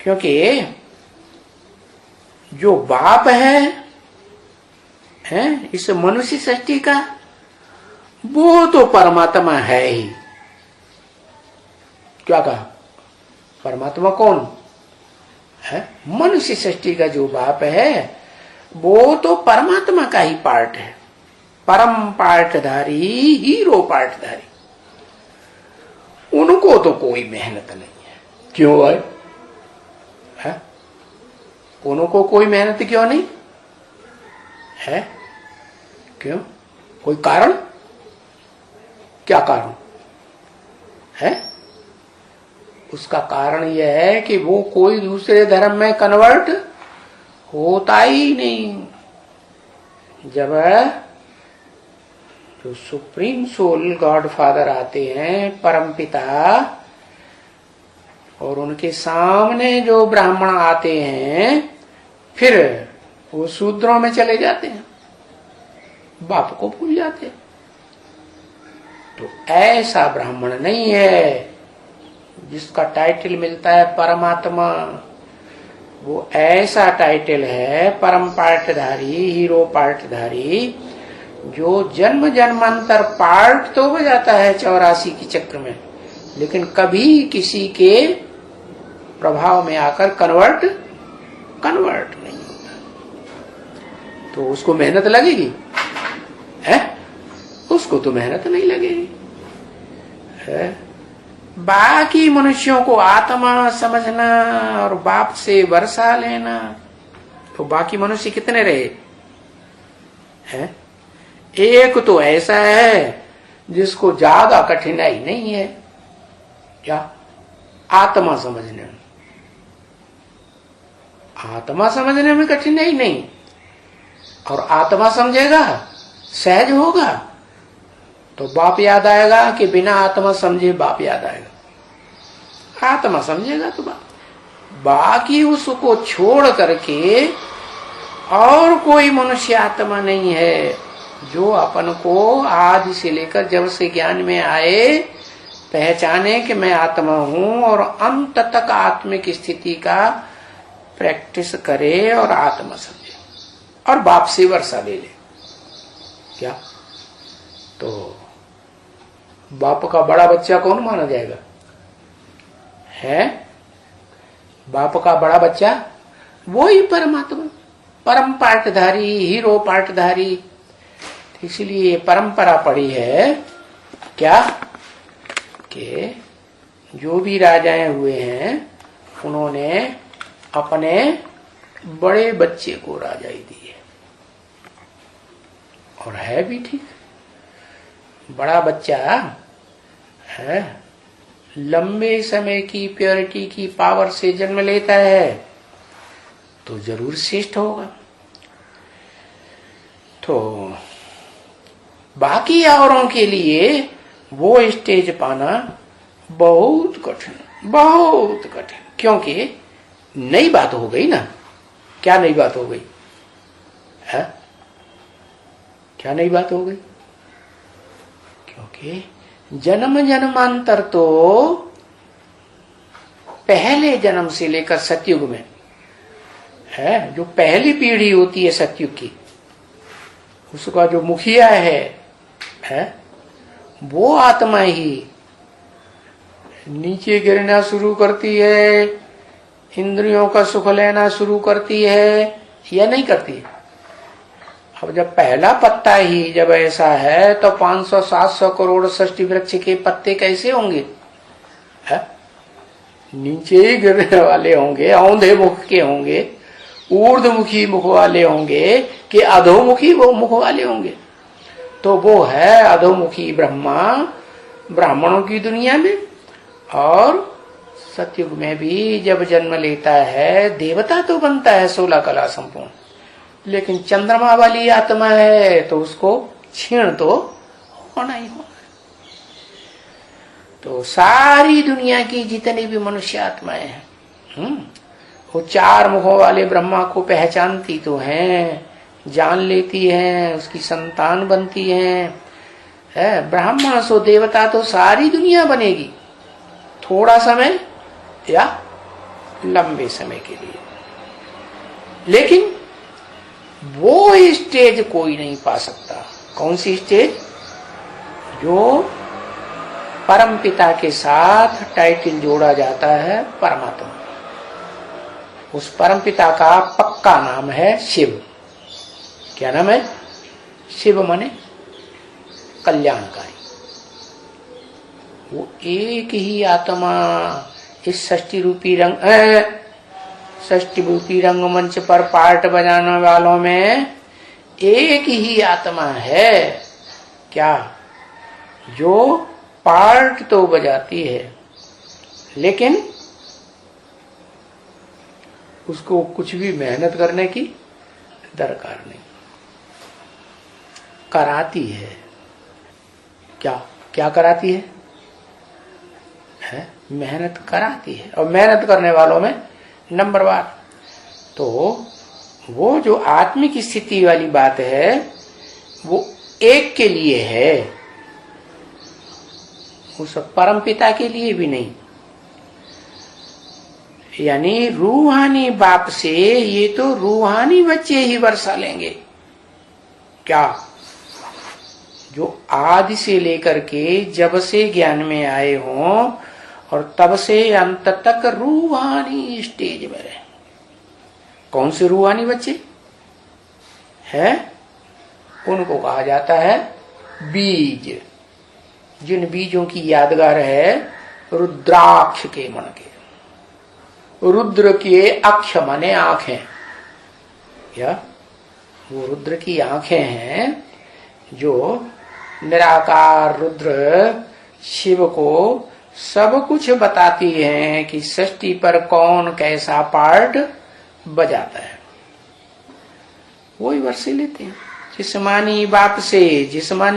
क्योंकि जो बाप है इस मनुष्य सृष्टि का, वो तो परमात्मा है ही। क्या कहा? परमात्मा कौन है? मनुष्य सृष्टि का जो बाप है वो तो परमात्मा का ही पार्ट है, परम पार्टधारी, हीरो पार्टधारी। उनको तो कोई मेहनत नहीं है। क्यों भाई? है? उनको कोई मेहनत क्यों नहीं है? क्यों? कोई कारण? क्या कारण है? उसका कारण यह है कि वो कोई दूसरे धर्म में कन्वर्ट होता ही नहीं। जब जो सुप्रीम सोल गॉड फादर आते हैं, परम पिता, और उनके सामने जो ब्राह्मण आते हैं, फिर वो शूद्रों में चले जाते हैं, बाप को भूल जाते हैं। तो ऐसा ब्राह्मण नहीं है जिसका टाइटल मिलता है परमात्मा। वो ऐसा टाइटल है परम पार्टधारी, हीरो पार्टधारी, जो जन्म जन्मांतर पार्ट तो हो जाता है 84 की चक्र में, लेकिन कभी किसी के प्रभाव में आकर कन्वर्ट नहीं होता। तो उसको मेहनत लगेगी? है? उसको तो मेहनत नहीं लगेगी। है? बाकी मनुष्यों को आत्मा समझना और बाप से वर्षा लेना, तो बाकी मनुष्य कितने रहे हैं? एक तो ऐसा है जिसको ज्यादा कठिनाई नहीं है, क्या? आत्मा समझने में। आत्मा समझने में कठिनाई नहीं, और आत्मा समझेगा, सहज होगा, तो बाप याद आएगा कि बिना आत्मा समझे बाप याद आएगा। आत्मा समझेगा तो बाप। बाकी उसको छोड़ करके और कोई मनुष्य आत्मा नहीं है जो अपन को आदि से लेकर जब से ज्ञान में आए पहचाने कि मैं आत्मा हूं, और अंत तक आत्मिक स्थिति का प्रैक्टिस करे और आत्मा समझे और बाप से वर्षा ले ले। क्या? तो बाप का बड़ा बच्चा कौन माना जाएगा? है? बाप का बड़ा बच्चा वो ही परमात्मा, परम पार्टधारी, हीरो पार्टधारी। इसलिए परंपरा पड़ी है क्या कि जो भी राजाएं हुए हैं उन्होंने अपने बड़े बच्चे को राजाई दी है, और है भी ठीक। बड़ा बच्चा है, लंबे समय की प्योरिटी की पावर से जन्म लेता है तो जरूर श्रेष्ठ होगा। तो बाकी औरों के लिए वो स्टेज पाना बहुत कठिन, बहुत कठिन। क्योंकि नई बात हो गई ना। क्या नई बात हो गई है? क्या नई बात हो गई? क्योंकि जन्म जन्मांतर तो पहले जन्म से लेकर सतयुग में है, जो पहली पीढ़ी होती है सतयुग की, उसका जो मुखिया है वो आत्मा ही नीचे गिरना शुरू करती है, इंद्रियों का सुख लेना शुरू करती है या नहीं करती है? अब जब पहला पत्ता ही जब ऐसा है तो 500-700 करोड़ सृष्टि वृक्ष के पत्ते कैसे होंगे? है? नीचे ही गिरने वाले होंगे, औंधे मुख के होंगे, ऊर्ध्वमुखी मुख वाले होंगे कि अधोमुखी वो मुख वाले होंगे? तो वो है अधोमुखी ब्रह्मा ब्राह्मणों की दुनिया में, और सतयुग में भी जब जन्म लेता है देवता तो बनता है 16 कला संपूर्ण, लेकिन चंद्रमा वाली आत्मा है तो उसको क्षीण तो होना ही होना। तो सारी दुनिया की जितनी भी मनुष्य आत्माएं हैं वो 4 मुखों वाले ब्रह्मा को पहचानती तो हैं, जान लेती हैं, उसकी संतान बनती है। ब्राह्मण सो देवता तो सारी दुनिया बनेगी, थोड़ा समय या लंबे समय के लिए। लेकिन वो स्टेज कोई नहीं पा सकता। कौन सी स्टेज? जो परमपिता के साथ टाइटल जोड़ा जाता है परमात्मा। उस परमपिता का पक्का नाम है शिव। क्या नाम है? शिव माने कल्याणकारी। वो एक ही आत्मा इस षष्टि रूपी रंगमंच पर पार्ट बजाने वालों में एक ही आत्मा है। क्या? जो पार्ट तो बजाती है लेकिन उसको कुछ भी मेहनत करने की दरकार नहीं, कराती है। क्या क्या कराती है? मेहनत कराती है। और मेहनत करने वालों में नंबर 1 तो वो जो आत्मिक स्थिति वाली बात है वो एक के लिए है, उस परमपिता के लिए भी नहीं। यानी रूहानी बाप से ये तो रूहानी बच्चे ही वर्षा लेंगे। क्या? जो आदि से लेकर के जब से ज्ञान में आए हों और तब से अंत तक रूहानी स्टेज में रहे। कौन से रूहानी बच्चे हैं? उनको कहा जाता है बीज। जिन बीजों की यादगार है रुद्राक्ष के मन के। रुद्र के अक्ष माने आंखें, या वो रुद्र की आंखें हैं जो निराकार रुद्र शिव को सब कुछ बताती हैं कि सृष्टि पर कौन कैसा पार्ट बजाता है। वही वर्षे लेते हैं जिस्मानी बाप से। जिस्मानी